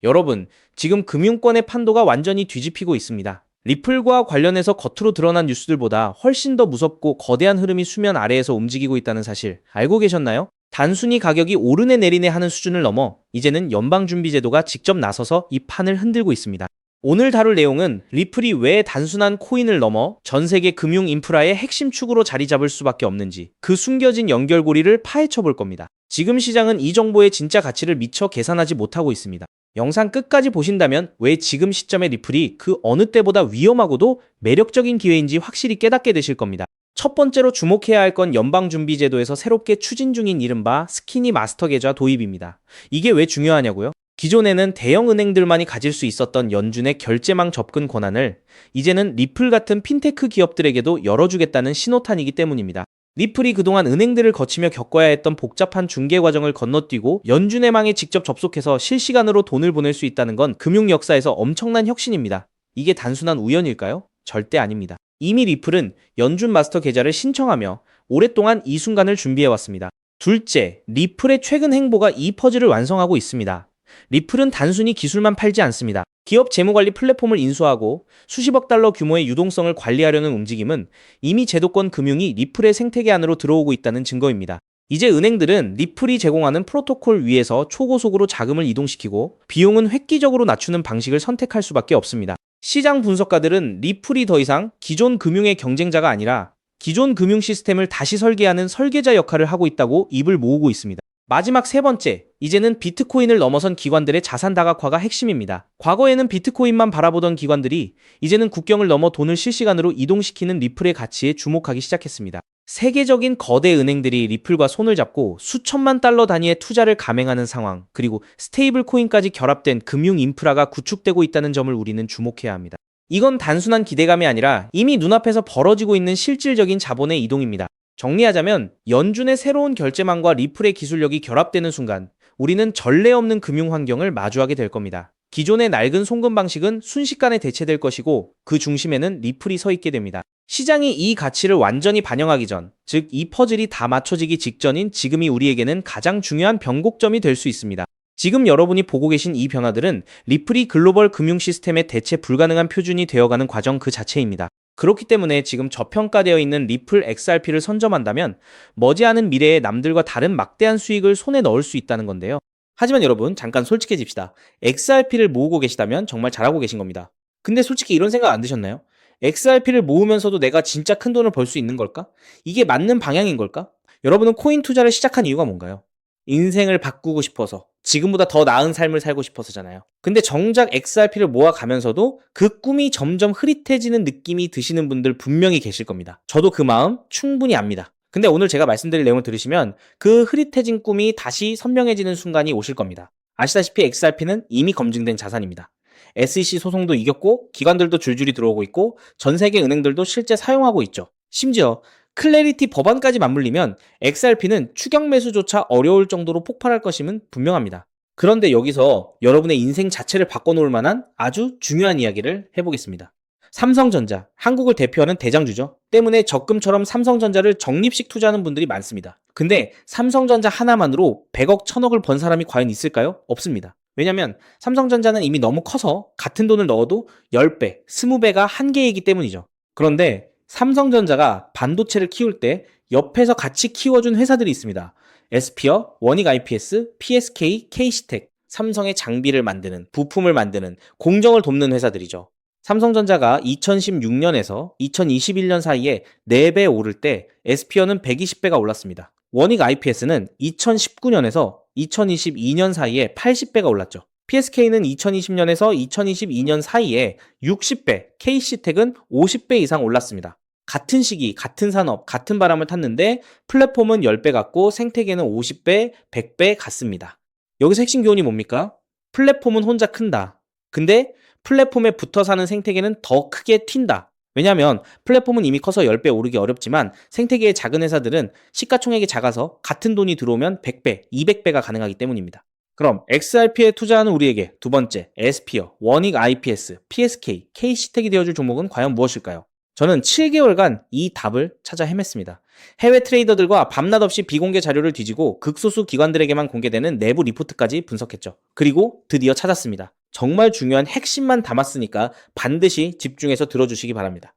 여러분, 지금 금융권의 판도가 완전히 뒤집히고 있습니다. 리플과 관련해서 겉으로 드러난 뉴스들보다 훨씬 더 무섭고 거대한 흐름이 수면 아래에서 움직이고 있다는 사실 알고 계셨나요? 단순히 가격이 오르네 내리네 하는 수준을 넘어 이제는 연방준비제도가 직접 나서서 이 판을 흔들고 있습니다. 오늘 다룰 내용은 리플이 왜 단순한 코인을 넘어 전 세계 금융 인프라의 핵심 축으로 자리 잡을 수밖에 없는지 그 숨겨진 연결고리를 파헤쳐 볼 겁니다. 지금 시장은 이 정보의 진짜 가치를 미처 계산하지 못하고 있습니다. 영상 끝까지 보신다면 왜 지금 시점의 리플이 그 어느 때보다 위험하고도 매력적인 기회인지 확실히 깨닫게 되실 겁니다. 첫 번째로 주목해야 할 건 연방준비제도에서 새롭게 추진 중인 이른바 스키니 마스터 계좌 도입입니다. 이게 왜 중요하냐고요? 기존에는 대형 은행들만이 가질 수 있었던 연준의 결제망 접근 권한을 이제는 리플 같은 핀테크 기업들에게도 열어주겠다는 신호탄이기 때문입니다. 리플이 그동안 은행들을 거치며 겪어야 했던 복잡한 중개 과정을 건너뛰고 연준의 망에 직접 접속해서 실시간으로 돈을 보낼 수 있다는 건 금융 역사에서 엄청난 혁신입니다. 이게 단순한 우연일까요? 절대 아닙니다. 이미 리플은 연준 마스터 계좌를 신청하며 오랫동안 이 순간을 준비해왔습니다. 둘째, 리플의 최근 행보가 이 퍼즐을 완성하고 있습니다. 리플은 단순히 기술만 팔지 않습니다. 기업 재무관리 플랫폼을 인수하고 수십억 달러 규모의 유동성을 관리하려는 움직임은 이미 제도권 금융이 리플의 생태계 안으로 들어오고 있다는 증거입니다. 이제 은행들은 리플이 제공하는 프로토콜 위에서 초고속으로 자금을 이동시키고 비용은 획기적으로 낮추는 방식을 선택할 수밖에 없습니다. 시장 분석가들은 리플이 더 이상 기존 금융의 경쟁자가 아니라 기존 금융 시스템을 다시 설계하는 설계자 역할을 하고 있다고 입을 모으고 있습니다. 마지막 세 번째, 이제는 비트코인을 넘어선 기관들의 자산 다각화가 핵심입니다. 과거에는 비트코인만 바라보던 기관들이 이제는 국경을 넘어 돈을 실시간으로 이동시키는 리플의 가치에 주목하기 시작했습니다. 세계적인 거대 은행들이 리플과 손을 잡고 수천만 달러 단위의 투자를 감행하는 상황, 그리고 스테이블 코인까지 결합된 금융 인프라가 구축되고 있다는 점을 우리는 주목해야 합니다. 이건 단순한 기대감이 아니라 이미 눈앞에서 벌어지고 있는 실질적인 자본의 이동입니다. 정리하자면 연준의 새로운 결제망과 리플의 기술력이 결합되는 순간 우리는 전례 없는 금융 환경을 마주하게 될 겁니다. 기존의 낡은 송금 방식은 순식간에 대체될 것이고 그 중심에는 리플이 서 있게 됩니다. 시장이 이 가치를 완전히 반영하기 전, 즉 이 퍼즐이 다 맞춰지기 직전인 지금이 우리에게는 가장 중요한 변곡점이 될 수 있습니다. 지금 여러분이 보고 계신 이 변화들은 리플이 글로벌 금융 시스템의 대체 불가능한 표준이 되어가는 과정 그 자체입니다. 그렇기 때문에 지금 저평가되어 있는 리플 XRP를 선점한다면 머지않은 미래에 남들과 다른 막대한 수익을 손에 넣을 수 있다는 건데요. 하지만 여러분, 잠깐 솔직해집시다. XRP를 모으고 계시다면 정말 잘하고 계신 겁니다. 근데 솔직히 이런 생각 안 드셨나요? XRP를 모으면서도 내가 진짜 큰 돈을 벌 수 있는 걸까? 이게 맞는 방향인 걸까? 여러분은 코인 투자를 시작한 이유가 뭔가요? 인생을 바꾸고 싶어서, 지금보다 더 나은 삶을 살고 싶어서잖아요. 근데 정작 XRP를 모아가면서도 그 꿈이 점점 흐릿해지는 느낌이 드시는 분들 분명히 계실 겁니다. 저도 그 마음 충분히 압니다. 근데 오늘 제가 말씀드릴 내용을 들으시면 그 흐릿해진 꿈이 다시 선명해지는 순간이 오실 겁니다. 아시다시피 XRP는 이미 검증된 자산입니다. SEC 소송도 이겼고 기관들도 줄줄이 들어오고 있고 전 세계 은행들도 실제 사용하고 있죠. 심지어 클래리티 법안까지 맞물리면 XRP는 추격 매수조차 어려울 정도로 폭발할 것임은 분명합니다. 그런데 여기서 여러분의 인생 자체를 바꿔놓을 만한 아주 중요한 이야기를 해보겠습니다. 삼성전자, 한국을 대표하는 대장주죠. 때문에 적금처럼 삼성전자를 적립식 투자하는 분들이 많습니다. 근데 삼성전자 하나만으로 100억, 1000억을 번 사람이 과연 있을까요? 없습니다. 왜냐면 삼성전자는 이미 너무 커서 같은 돈을 넣어도 10배, 20배가 한계이기 때문이죠. 그런데 삼성전자가 반도체를 키울 때 옆에서 같이 키워준 회사들이 있습니다. 에스피어, 원익 IPS, PSK, K시텍, 삼성의 장비를 만드는, 부품을 만드는, 공정을 돕는 회사들이죠. 삼성전자가 2016년에서 2021년 사이에 4배 오를 때 에스피어는 120배가 올랐습니다. 원익 IPS는 2019년에서 2022년 사이에 80배가 올랐죠. PSK는 2020년에서 2022년 사이에 60배, K시텍은 50배 이상 올랐습니다. 같은 시기, 같은 산업, 같은 바람을 탔는데 플랫폼은 10배 같고 생태계는 50배, 100배 같습니다. 여기서 핵심 교훈이 뭡니까? 플랫폼은 혼자 큰다. 근데 플랫폼에 붙어 사는 생태계는 더 크게 튄다. 왜냐하면 플랫폼은 이미 커서 10배 오르기 어렵지만 생태계의 작은 회사들은 시가총액이 작아서 같은 돈이 들어오면 100배, 200배가 가능하기 때문입니다. 그럼 XRP에 투자하는 우리에게 두 번째, 에스피어, 원익 IPS, PSK, K시텍이 되어줄 종목은 과연 무엇일까요? 저는 7개월간 이 답을 찾아 헤맸습니다. 해외 트레이더들과 밤낮 없이 비공개 자료를 뒤지고 극소수 기관들에게만 공개되는 내부 리포트까지 분석했죠. 그리고 드디어 찾았습니다. 정말 중요한 핵심만 담았으니까 반드시 집중해서 들어주시기 바랍니다.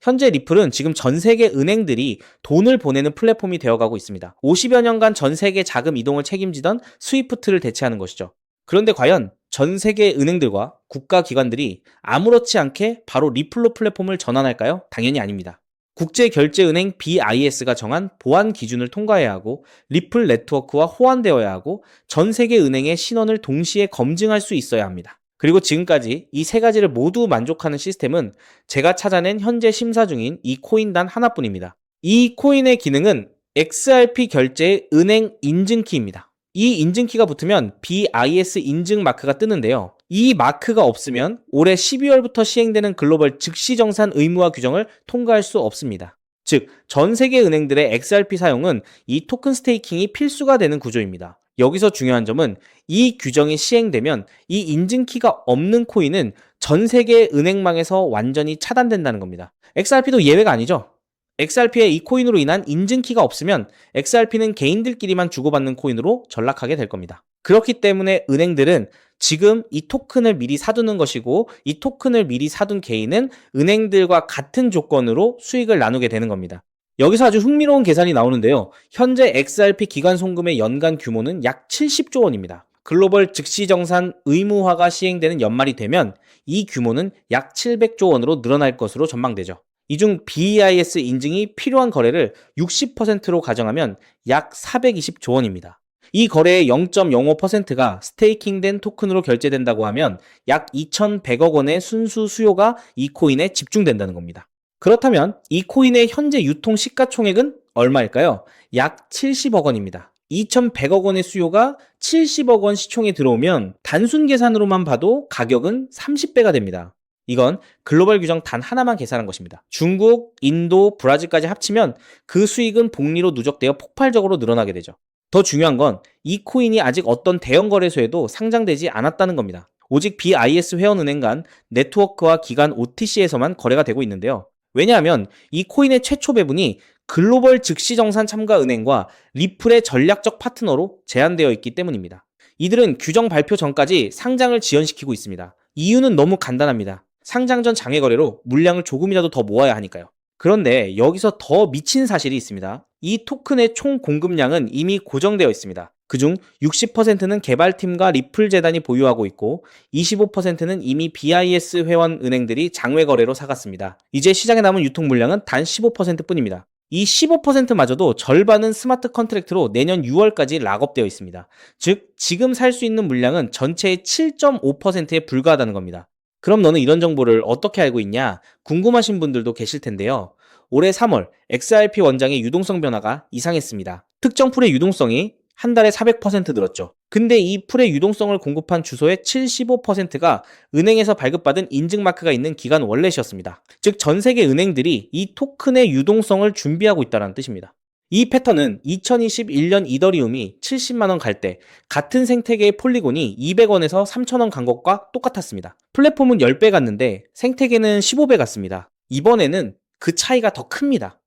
현재 리플은 지금 전 세계 은행들이 돈을 보내는 플랫폼이 되어가고 있습니다. 50여 년간 전 세계 자금 이동을 책임지던 스위프트를 대체하는 것이죠. 그런데 과연 전 세계 은행들과 국가기관들이 아무렇지 않게 바로 리플로 플랫폼을 전환할까요? 당연히 아닙니다. 국제결제은행 BIS가 정한 보안 기준을 통과해야 하고 리플 네트워크와 호환되어야 하고 전 세계 은행의 신원을 동시에 검증할 수 있어야 합니다. 그리고 지금까지 이 세 가지를 모두 만족하는 시스템은 제가 찾아낸 현재 심사 중인 이 코인 단 하나뿐입니다. 이 코인의 기능은 XRP 결제의 은행 인증키입니다. 이 인증키가 붙으면 BIS 인증 마크가 뜨는데요. 이 마크가 없으면 올해 12월부터 시행되는 글로벌 즉시정산 의무화 규정을 통과할 수 없습니다. 즉, 전 세계 은행들의 XRP 사용은 이 토큰 스테이킹이 필수가 되는 구조입니다. 여기서 중요한 점은 이 규정이 시행되면 이 인증키가 없는 코인은 전 세계 은행망에서 완전히 차단된다는 겁니다. XRP도 예외가 아니죠. XRP의 이 코인으로 인한 인증키가 없으면 XRP는 개인들끼리만 주고받는 코인으로 전락하게 될 겁니다. 그렇기 때문에 은행들은 지금 이 토큰을 미리 사두는 것이고 이 토큰을 미리 사둔 개인은 은행들과 같은 조건으로 수익을 나누게 되는 겁니다. 여기서 아주 흥미로운 계산이 나오는데요. 현재 XRP 기관 송금의 연간 규모는 약 70조 원입니다. 글로벌 즉시정산 의무화가 시행되는 연말이 되면 이 규모는 약 700조 원으로 늘어날 것으로 전망되죠. 이 중 BIS 인증이 필요한 거래를 60%로 가정하면 약 420조 원입니다. 이 거래의 0.05%가 스테이킹된 토큰으로 결제된다고 하면 약 2,100억 원의 순수 수요가 이 코인에 집중된다는 겁니다. 그렇다면 이 코인의 현재 유통 시가총액은 얼마일까요? 약 70억 원입니다. 2,100억 원의 수요가 70억 원 시총에 들어오면 단순 계산으로만 봐도 가격은 30배가 됩니다. 이건 글로벌 규정 단 하나만 계산한 것입니다. 중국, 인도, 브라질까지 합치면 그 수익은 복리로 누적되어 폭발적으로 늘어나게 되죠. 더 중요한 건 이 코인이 아직 어떤 대형 거래소에도 상장되지 않았다는 겁니다. 오직 BIS 회원은행 간 네트워크와 기관 OTC에서만 거래가 되고 있는데요. 왜냐하면 이 코인의 최초 배분이 글로벌 즉시정산 참가 은행과 리플의 전략적 파트너로 제한되어 있기 때문입니다. 이들은 규정 발표 전까지 상장을 지연시키고 있습니다. 이유는 너무 간단합니다. 상장 전 장외 거래로 물량을 조금이라도 더 모아야 하니까요. 그런데 여기서 더 미친 사실이 있습니다. 이 토큰의 총 공급량은 이미 고정되어 있습니다. 그중 60%는 개발팀과 리플 재단이 보유하고 있고 25%는 이미 BIS 회원 은행들이 장외 거래로 사갔습니다. 이제 시장에 남은 유통 물량은 단 15%뿐입니다. 이 15%마저도 절반은 스마트 컨트랙트로 내년 6월까지 락업되어 있습니다. 즉, 지금 살 수 있는 물량은 전체의 7.5%에 불과하다는 겁니다. 그럼 너는 이런 정보를 어떻게 알고 있냐? 궁금하신 분들도 계실 텐데요. 올해 3월 XRP 원장의 유동성 변화가 이상했습니다. 특정 풀의 유동성이 한 달에 400% 늘었죠. 근데 이 풀의 유동성을 공급한 주소의 75%가 은행에서 발급받은 인증마크가 있는 기관 월렛이었습니다. 즉, 전 세계 은행들이 이 토큰의 유동성을 준비하고 있다는 뜻입니다. 이 패턴은 2021년 이더리움이 70만원 갈 때 같은 생태계의 폴리곤이 200원에서 3,000원 간 것과 똑같았습니다. 플랫폼은 10배 갔는데 생태계는 15배 갔습니다. 이번에는 그 차이가 더 큽니다.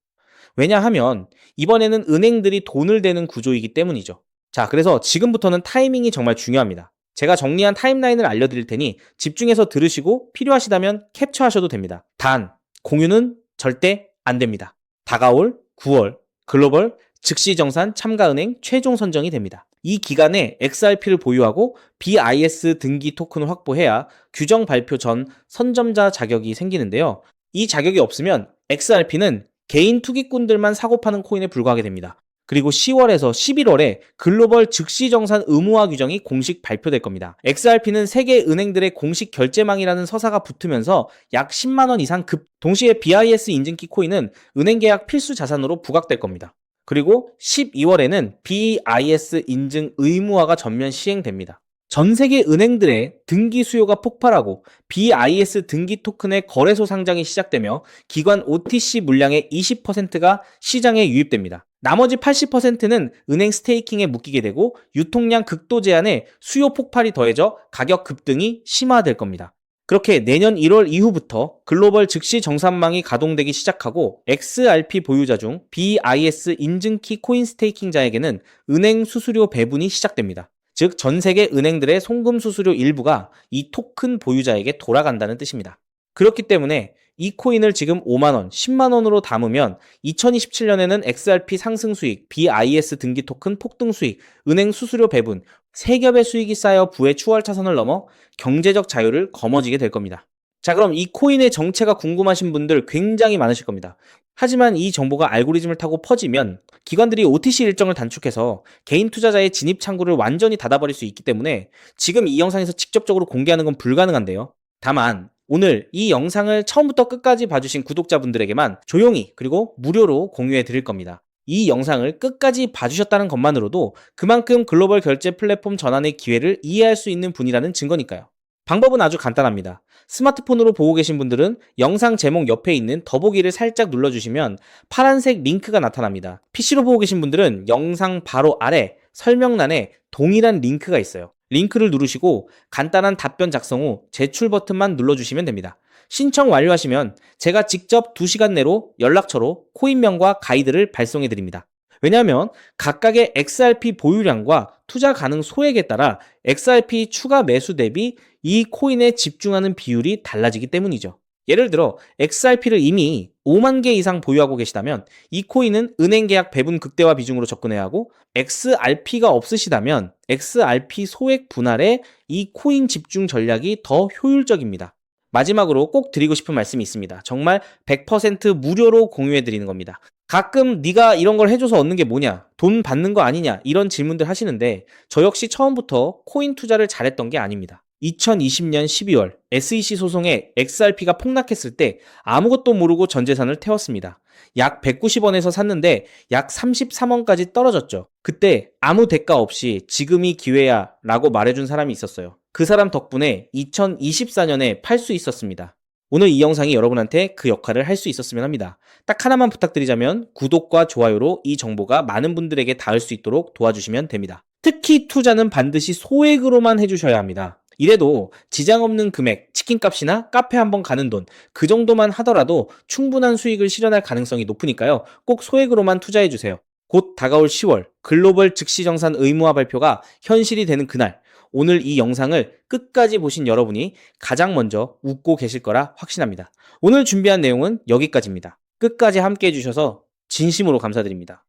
왜냐하면 이번에는 은행들이 돈을 대는 구조이기 때문이죠. 자, 그래서 지금부터는 타이밍이 정말 중요합니다. 제가 정리한 타임라인을 알려드릴 테니 집중해서 들으시고 필요하시다면 캡처하셔도 됩니다. 단, 공유는 절대 안 됩니다. 다가올 9월 글로벌 즉시정산 참가은행 최종 선정이 됩니다. 이 기간에 XRP를 보유하고 BIS 등기 토큰을 확보해야 규정 발표 전 선점자 자격이 생기는데요. 이 자격이 없으면 XRP는 개인 투기꾼들만 사고 파는 코인에 불과하게 됩니다. 그리고 10월에서 11월에 글로벌 즉시정산 의무화 규정이 공식 발표될 겁니다. XRP는 세계 은행들의 공식 결제망이라는 서사가 붙으면서 약 10만원 이상 동시에 BIS 인증키 코인은 은행 계약 필수 자산으로 부각될 겁니다. 그리고 12월에는 BIS 인증 의무화가 전면 시행됩니다. 전 세계 은행들의 등기 수요가 폭발하고 BIS 등기 토큰의 거래소 상장이 시작되며 기관 OTC 물량의 20%가 시장에 유입됩니다. 나머지 80%는 은행 스테이킹에 묶이게 되고 유통량 극도 제한에 수요 폭발이 더해져 가격 급등이 심화될 겁니다. 그렇게 내년 1월 이후부터 글로벌 즉시 정산망이 가동되기 시작하고 XRP 보유자 중 BIS 인증키 코인 스테이킹자에게는 은행 수수료 배분이 시작됩니다. 즉, 전 세계 은행들의 송금 수수료 일부가 이 토큰 보유자에게 돌아간다는 뜻입니다. 그렇기 때문에 이 코인을 지금 5만원, 10만원으로 담으면 2027년에는 XRP 상승 수익, BIS 등기 토큰 폭등 수익, 은행 수수료 배분, 세 겹의 수익이 쌓여 부의 추월 차선을 넘어 경제적 자유를 거머쥐게 될 겁니다. 자, 그럼 이 코인의 정체가 궁금하신 분들 굉장히 많으실 겁니다. 하지만 이 정보가 알고리즘을 타고 퍼지면 기관들이 OTC 일정을 단축해서 개인 투자자의 진입 창구를 완전히 닫아버릴 수 있기 때문에 지금 이 영상에서 직접적으로 공개하는 건 불가능한데요. 다만 오늘 이 영상을 처음부터 끝까지 봐주신 구독자분들에게만 조용히 그리고 무료로 공유해 드릴 겁니다. 이 영상을 끝까지 봐주셨다는 것만으로도 그만큼 글로벌 결제 플랫폼 전환의 기회를 이해할 수 있는 분이라는 증거니까요. 방법은 아주 간단합니다. 스마트폰으로 보고 계신 분들은 영상 제목 옆에 있는 더보기를 살짝 눌러주시면 파란색 링크가 나타납니다. PC로 보고 계신 분들은 영상 바로 아래 설명란에 동일한 링크가 있어요. 링크를 누르시고 간단한 답변 작성 후 제출 버튼만 눌러주시면 됩니다. 신청 완료하시면 제가 직접 2시간 내로 연락처로 코인명과 가이드를 발송해 드립니다. 왜냐하면 각각의 XRP 보유량과 투자 가능 소액에 따라 XRP 추가 매수 대비 이 코인에 집중하는 비율이 달라지기 때문이죠. 예를 들어 XRP를 이미 5만 개 이상 보유하고 계시다면 이 코인은 은행 계약 배분 극대화 비중으로 접근해야 하고, XRP가 없으시다면 XRP 소액 분할에 이 코인 집중 전략이 더 효율적입니다. 마지막으로 꼭 드리고 싶은 말씀이 있습니다. 정말 100% 무료로 공유해 드리는 겁니다. 가끔 네가 이런 걸 해줘서 얻는 게 뭐냐, 돈 받는 거 아니냐, 이런 질문들 하시는데 저 역시 처음부터 코인 투자를 잘했던 게 아닙니다. 2020년 12월 SEC 소송에 XRP가 폭락했을 때 아무것도 모르고 전 재산을 태웠습니다. 약 190원에서 샀는데 약 33원까지 떨어졌죠. 그때 아무 대가 없이 지금이 기회야 라고 말해준 사람이 있었어요. 그 사람 덕분에 2024년에 팔 수 있었습니다. 오늘 이 영상이 여러분한테 그 역할을 할 수 있었으면 합니다. 딱 하나만 부탁드리자면 구독과 좋아요로 이 정보가 많은 분들에게 닿을 수 있도록 도와주시면 됩니다. 특히 투자는 반드시 소액으로만 해주셔야 합니다. 이래도 지장 없는 금액, 치킨값이나 카페 한번 가는 돈, 그 정도만 하더라도 충분한 수익을 실현할 가능성이 높으니까요. 꼭 소액으로만 투자해주세요. 곧 다가올 10월 글로벌 즉시정산 의무화 발표가 현실이 되는 그날, 오늘 이 영상을 끝까지 보신 여러분이 가장 먼저 웃고 계실 거라 확신합니다. 오늘 준비한 내용은 여기까지입니다. 끝까지 함께 해주셔서 진심으로 감사드립니다.